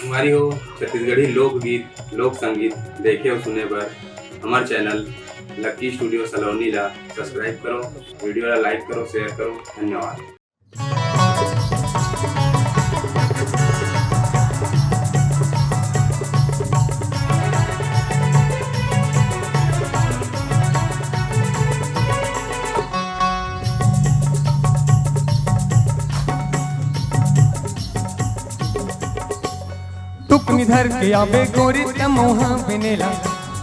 तुम्हारी हो छत्तीसगढ़ी लोकगीत लोक संगीत देखे और सुने बर हमार चैनल लकी स्टूडियो सलोनी ला सब्सक्राइब करो, वीडियो ला लाइक करो, शेयर करो। धन्यवाद। टुकनी धर के आवे गोरी तमोहा बिनेला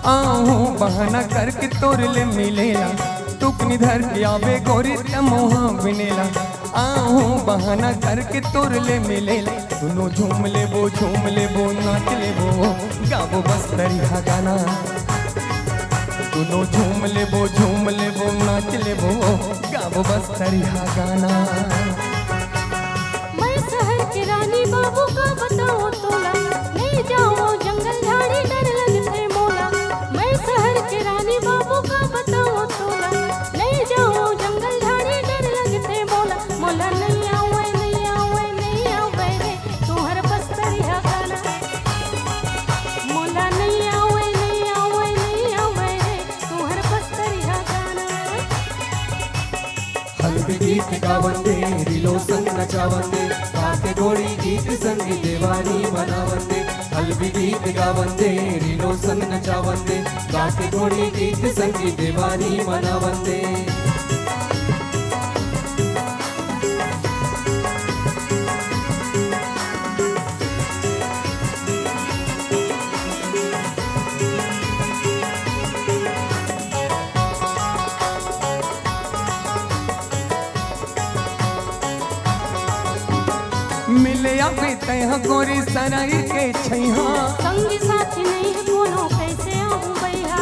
आहू बहाना करके तोर ले मिलेला। टुकनी धर के आवे गोरी तमोहा बिनेला आहू बहाना करके तोर ले मिलेला। दोनों झूम ले वो नाच ले वो गावो बस दरिया गाना। दोनों झूम ले वो नाच ले वो गावो बस दरिया गाना। मैं शहर के रानी बाबू का बताओ तोला, नहीं जाओ जंगल झाड़ी डर लगते मोला। मैं शहर के रानी बाबू का बताओ तोला, नहीं जाओ जंगल झाड़ी डर लगते मोला। मोला नहीं आवे रे तुम्हार बस्तरिया गाना। मोला नहीं आवे रे तुम्हार बस्तरिया गाना। हल्दी गीत गावंदे रिलो संग नचावंदे काके गोड़ी गीत संग देवानी मनावंदे। हल्दी गीत गावंदे रिलो संग नचावंदे काके गोड़ी गीत संग देवानी मनावंदे। मिले आवे तैहा गोरी सराई के छैहा। संगी साथी नहीं कोनो कैसे आऊं भैया।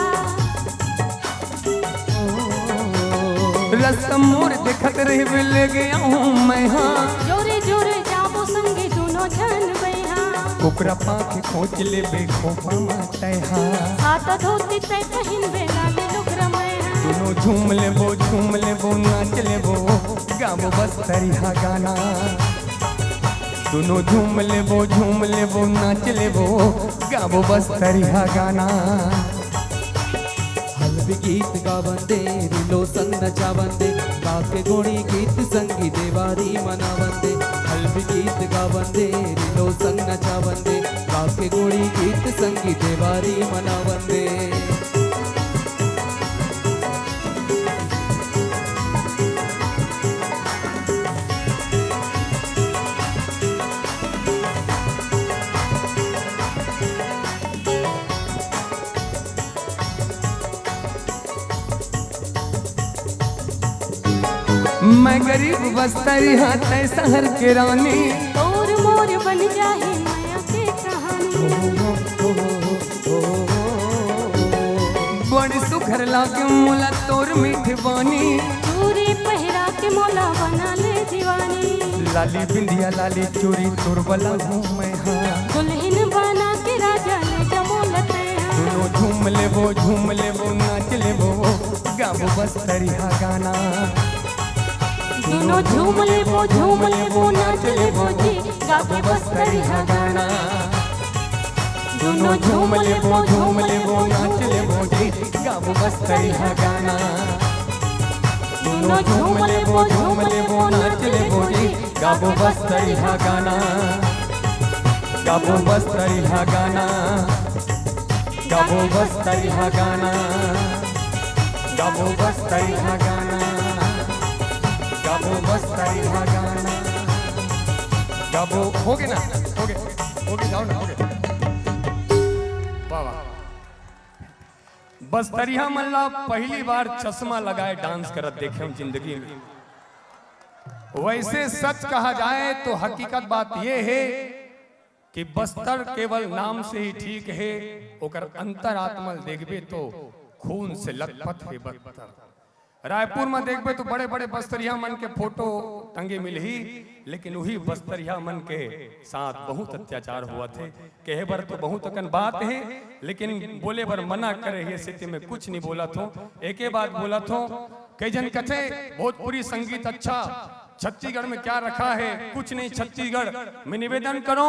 रस्म मोर देखत रही बिल गया हूँ मैं हाँ। जोरे जोरे जाबो संगे दोनों जन भैया। कुकरा पाखे खोच ले बे खोपा मातैहा। हाथ धोती तय पहिन बेला ले लुकरा मैं। दोनों झूम ले वो नाच ले वो गावो बस दरिया गाना। दोनों झूम ले वो नाच ले वो गावो बस दरिया गाना। हल्दी गीत गावंदे रिलो संग नचावंदे काके गोड़ी गीत संगी देवारी मनावंदे। हल्दी गीत गावंदे रिलो संग नचावंदे काके गोड़ी गीत संगी देवारी मनावंदे। मैं गरीब बस्तरी हाथ शहर के रानी। तोर मोर बन जाही माया के कहानी। बड़ी सुखर लागे मोला तोर मीठ बानी। चूरी पहिरा के मोला बना ले दीवानी। लाली बिंदिया लाली चोरी तोर वाला हूँ मैं हाँ। दुल्हन बना के राजा ले जमोलते। दोनों झूम ले वो नाच ले वो गावो बस दरिया गाना। दोनों झूम ले वो नाच ले वो जी गावे बस दरिया गाना। दोनों झूम ले वो नाच ले वो जी गावो बस दरिया गाना। दोनों झूम ले वो नाच ले वो जी गावो बस दरिया गाना। गावो बस दरिया गाना। गावो बस दरिया गाना। गावो बस दरिया गाना। गावो बस दरिया गाना। गावो हो गए ना हो गए जाओ ना हो गए। वाह वाह। बस दरिया मल्ला पहली बार चश्मा लगाए डांस करत देखे हम जिंदगी में। वैसे सच कहा जाए तो हकीकत बात यह है कि बस्तर केवल नाम से ही ठीक है, ओकर अंतरात्मा देखबे तो खून से लथपथ है बस्तर। रायपुर में देखबे तो बड़े बड़े बस्तरिया मन के फोटो टंगे मिलही, लेकिन वही बस्तरिया मन के साथ बहुत अत्याचार हुआ थे। कहे बर तो बहुत अकन बात है, लेकिन बोले बर मना करे ये स्थिति में कुछ नहीं बोला थो। एक बात बोला थो, कई जन कथे भोजपुरी संगीत अच्छा, छत्तीसगढ़ में क्या रखा है, कुछ नहीं। छत्तीसगढ़ में निवेदन करो,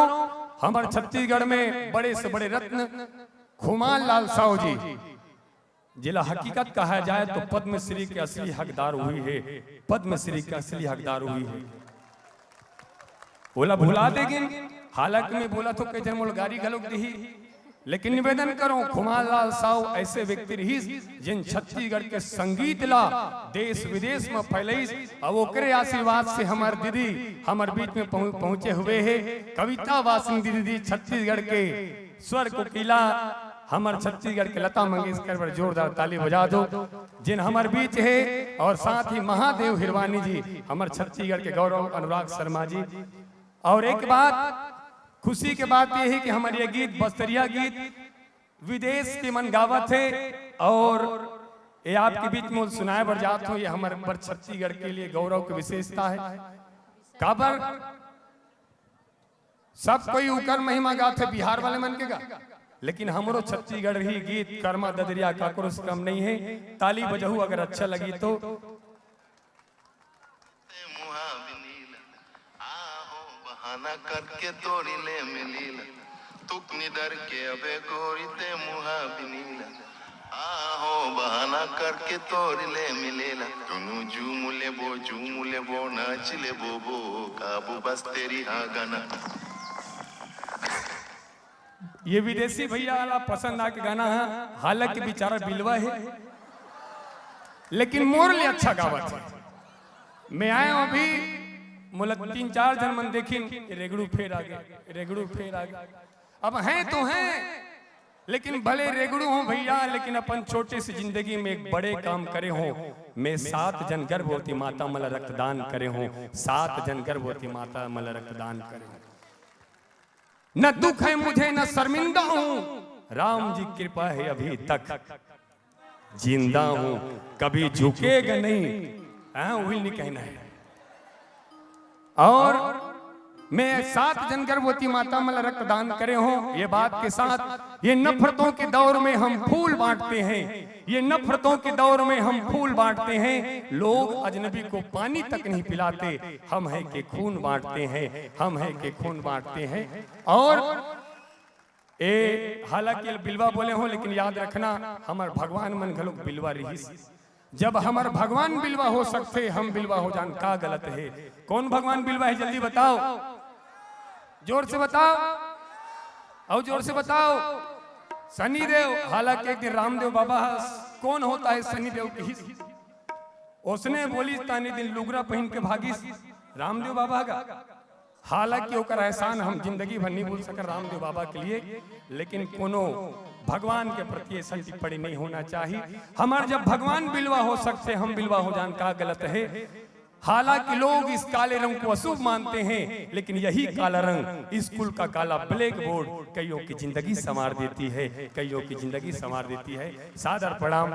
हमारे छत्तीसगढ़ में बड़े से बड़े रत्न खुमान लाल साहू जी, जिला हकीकत कहा जाए तो पद्मश्री के असली हकदार हुई है, पद्मश्री के असली हकदार हुई है। बोला भुला देगी, हालांकि मैं बोला तो कई मोल गाड़ी गलोक दी, लेकिन निवेदन करो खुमान लाल साहू ऐसे व्यक्ति रही जिन छत्तीसगढ़ के संगीत ला देश विदेश में फैलई, अब ओकरे आशीर्वाद से हमार दीदी हमार बीच में पहुंचे हुए है। कविता वासनिक दीदी छत्तीसगढ़ के स्वर कोकिला हमार छत्तीसगढ़ के लता मंगेशकर पर जोरदार ताली बजा दो, जिन हमार बीच है। और साथ ही महादेव हिरवानी जी हमार छत्तीसगढ़ के गौरव अनुराग शर्मा जी। और एक बात खुशी के बात यह है कि हमारे ये गीत बस्तरिया गीत विदेश के मन गावत है, और ये आपके बीच में सुनाए बर जात हो, ये हमारे पर छत्तीसगढ़ के लिए गौरव की विशेषता है। काबर सब कोई उकर महिमा गाते बिहार वाले मन के गा, लेकिन हमरो छत्तीसगढ़ ही गीत कर्मा ददरिया काकरो से कम नहीं है। ताली बजाऊ अगर अच्छा लगी तो। बहाना करके तोड़ी ले मिलीला तुक निडर के अबे गोरी ते मुहा बिनीला आहो बहाना करके तोड़ी ले मिलीला दोनों झूम ले बो नाच ले बो काबू बस तेरी हाँ गाना। ये विदेशी भैया वाला पसंद आके गाना है, हालांकि बेचारा बिलवा है लेकिन मोर लिए अच्छा गावत है। मैं आया हूं अभी मुला 3-4 जन मन देखिन रेगड़ू फेर आ गए, रेगड़ू फेर आ गए। अब हैं तो हैं, लेकिन भले रेगड़ू हो भैया, लेकिन अपन छोटे सी जिंदगी में एक बड़े काम करे हो। मैं 7 जन गर्भवती माता मला रक्तदान करे हो, 7 जन गर्भवती माता मला रक्तदान करे हो। न दुख है मुझे न शर्मिंदा हूं, राम जी कृपा है अभी तक जिंदा हूं, कभी झुकेगा नहीं, वही नहीं कहना है। और मैं 7 जन गर्भवती माता मला रक्तदान करे हो, ये बात के साथ ये नफरतों के दौर में हम फूल बांटते हैं, ये नफरतों के दौर में हम फूल बांटते हैं। लोग अजनबी को पानी तक नहीं पिलाते, हम है के खून बांटते हैं, हम है के खून बांटते हैं। और ए हालांकि बिलवा बोले हो, लेकिन याद रखना हमार भगवान मन घलोक बिलवा रही। जब हमार भगवान बिलवा हो सकते, हम बिलवा हो जान का गलत है। कौन भगवान बिलवा है जल्दी बताओ, जोर से बताओ, और जोर से बताओ। शनिदेव, हालांकि एक दिन रामदेव बाबा कौन होता है शनिदेव की, उसने बोली तानी दिन लुगरा पहन के भागिस रामदेव बाबा का। हालांकि ओकर एहसान हम जिंदगी भर नहीं भूल सकर रामदेव बाबा के लिए, लेकिन कोनो भगवान के प्रति ऐसा टिप्पणी नहीं होना चाहिए। हमारे जब भगवान बिलवा हो सकते, हम बिलवा हो जान का गलत है। हालांकि लोग इस काले रंग को अशुभ मानते हैं, लेकिन यही काला रंग स्कूल का काला ब्लैक बोर्ड कईयों की जिंदगी संवार देती है, कईयों की जिंदगी संवार देती है। सादर प्रणाम।